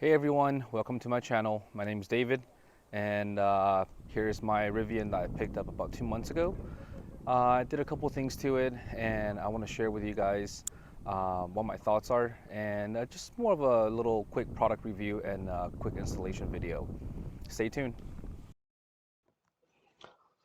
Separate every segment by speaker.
Speaker 1: Hey everyone, welcome to my channel. My name is David, and here's my Rivian that I picked up about 2 months ago. I did a couple things to it, and I want to share with you guys what my thoughts are, and just more of a little quick product review and quick installation video. Stay tuned.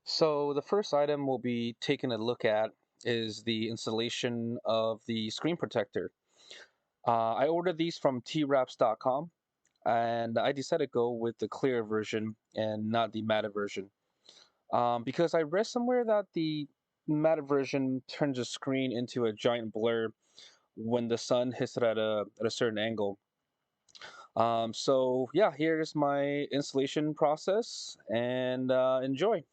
Speaker 1: So the first item we'll be taking a look at is the installation of the screen protector. I ordered these from twraps.com, and I decided to go with the clear version and not the matte version, because I read somewhere that the matte version turns the screen into a giant blur when the sun hits it at a certain angle. So yeah, here's my installation process, and enjoy.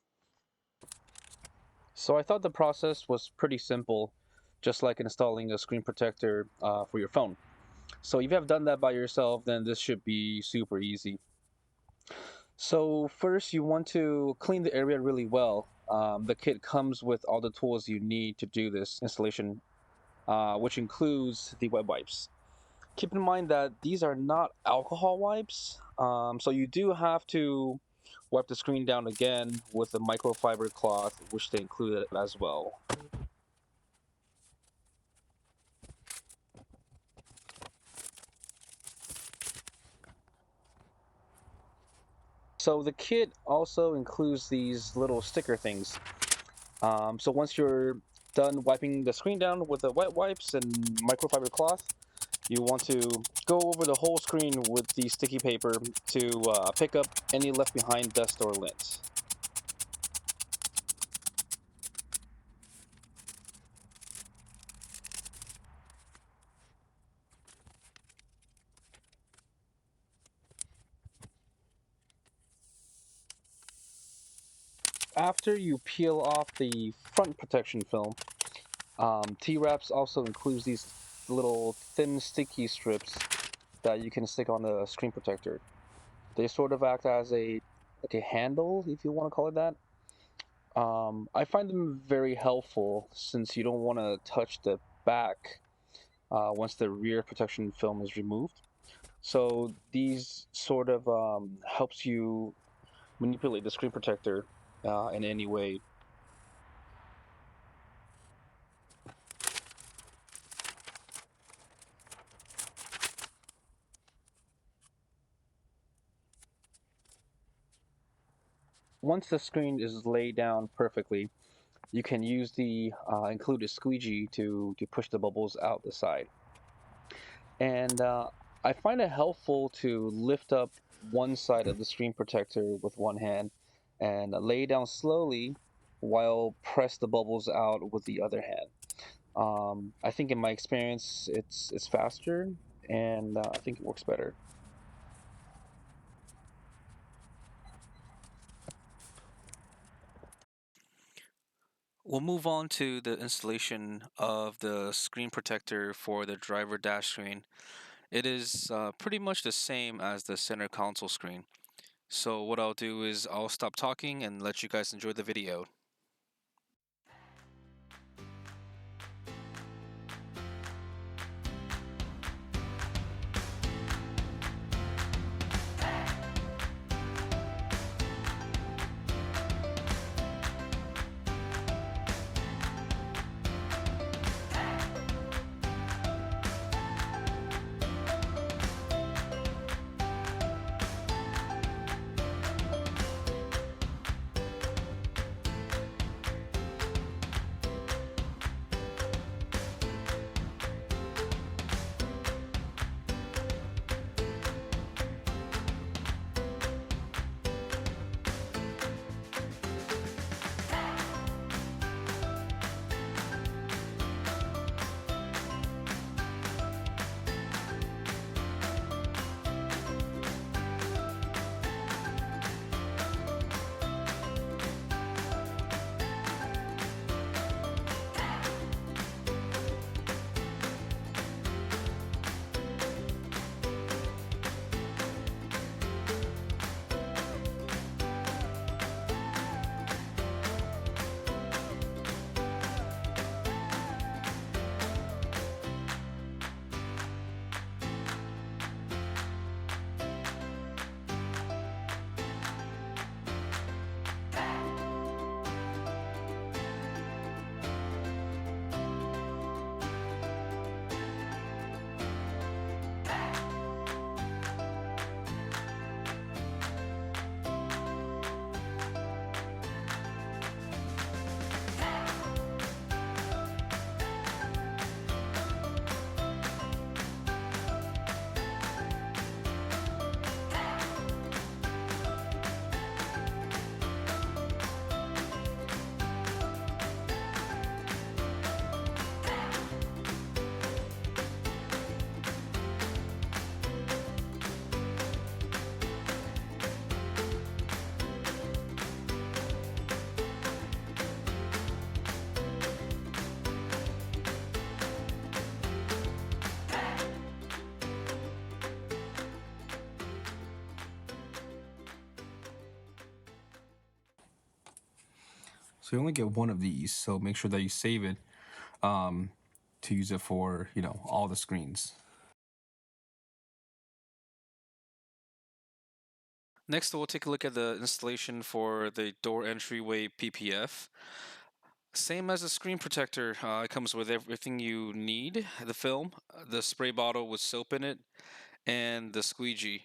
Speaker 1: So I thought the process was pretty simple, just like installing a screen protector for your phone. So if you have done that by yourself, then this should be super easy. So first you want to clean the area really well. The kit comes with all the tools you need to do this installation, which includes the wet wipes. Keep in mind that these are not alcohol wipes, so you do have to wipe the screen down again with a microfiber cloth, which they included as well. So the kit also includes these little sticker things. So once you're done wiping the screen down with the wet wipes and microfiber cloth, you want to go over the whole screen with the sticky paper to pick up any left behind dust or lint. After you peel off the front protection film, T-Wraps also includes these little thin sticky strips that you can stick on the screen protector. They sort of act as a handle, if you want to call it that. I find them very helpful since you don't want to touch the back once the rear protection film is removed. So these sort of helps you manipulate the screen protector in any way. Once the screen is laid down perfectly, you can use the included squeegee to push the bubbles out the side. And I find it helpful to lift up one side of the screen protector with one hand and lay down slowly while press the bubbles out with the other hand. I think in my experience, it's faster, and I think it works better. We'll move on to the installation of the screen protector for the driver dash screen. It is pretty much the same as the center console screen. So what I'll do is I'll stop talking and let you guys enjoy the video.
Speaker 2: So you only get one of these, so make sure that you save it to use it for, you know, all the screens.
Speaker 3: Next, we'll take a look at the installation for the door entryway PPF. Same as the screen protector, it comes with everything you need: the film, the spray bottle with soap in it, and the squeegee.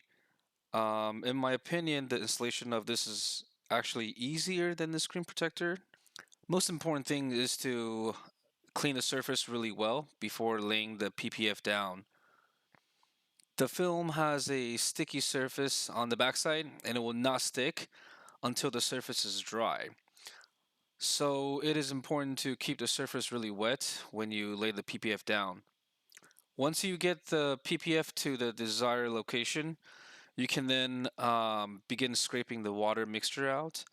Speaker 3: In my opinion, the installation of this is actually easier than the screen protector. Most important thing is to clean the surface really well before laying the PPF down. The film has a sticky surface on the backside and it will not stick until the surface is dry. So it is important to keep the surface really wet when you lay the PPF down. Once you get the PPF to the desired location, you can then begin scraping the water mixture out.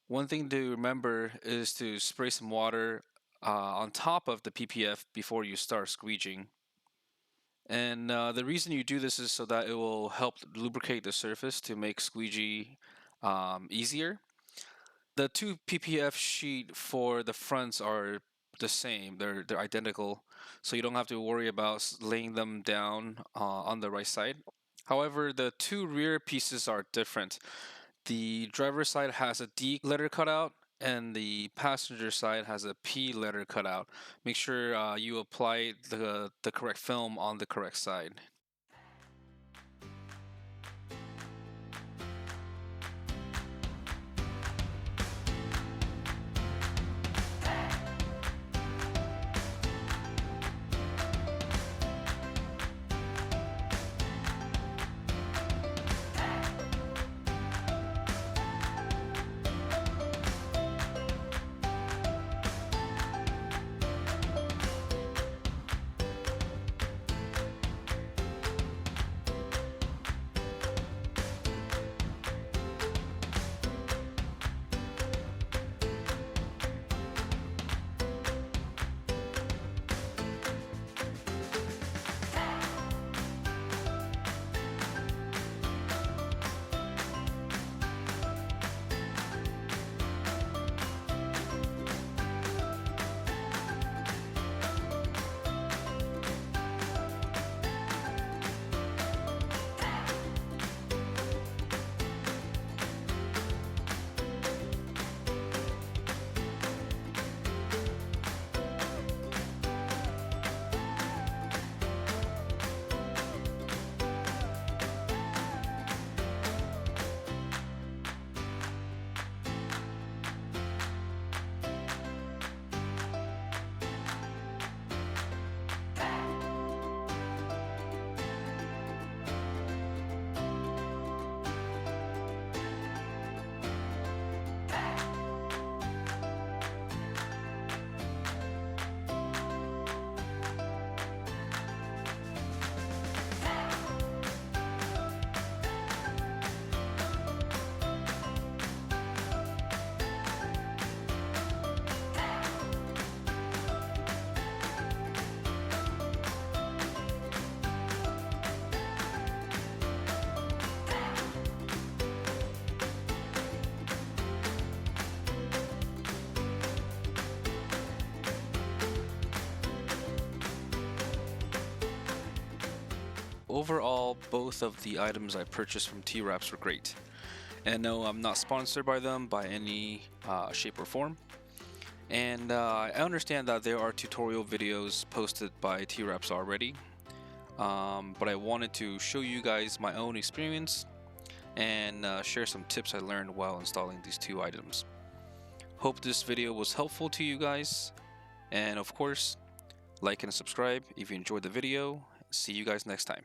Speaker 3: One thing to remember is to spray some water on top of the PPF before you start squeegeeing. And the reason you do this is so that it will help lubricate the surface to make squeegee easier. The two PPF sheet for the fronts are the same; they're identical, so you don't have to worry about laying them down on the right side. However, the two rear pieces are different. The driver's side has a D letter cutout, and the passenger side has a P letter cutout. Make sure you apply the correct film on the correct side. Overall, both of the items I purchased from Twraps were great. And no, I'm not sponsored by them by any shape or form. And I understand that there are tutorial videos posted by Twraps already. But I wanted to show you guys my own experience and share some tips I learned while installing these two items. Hope this video was helpful to you guys. And of course, like and subscribe if you enjoyed the video. See you guys next time.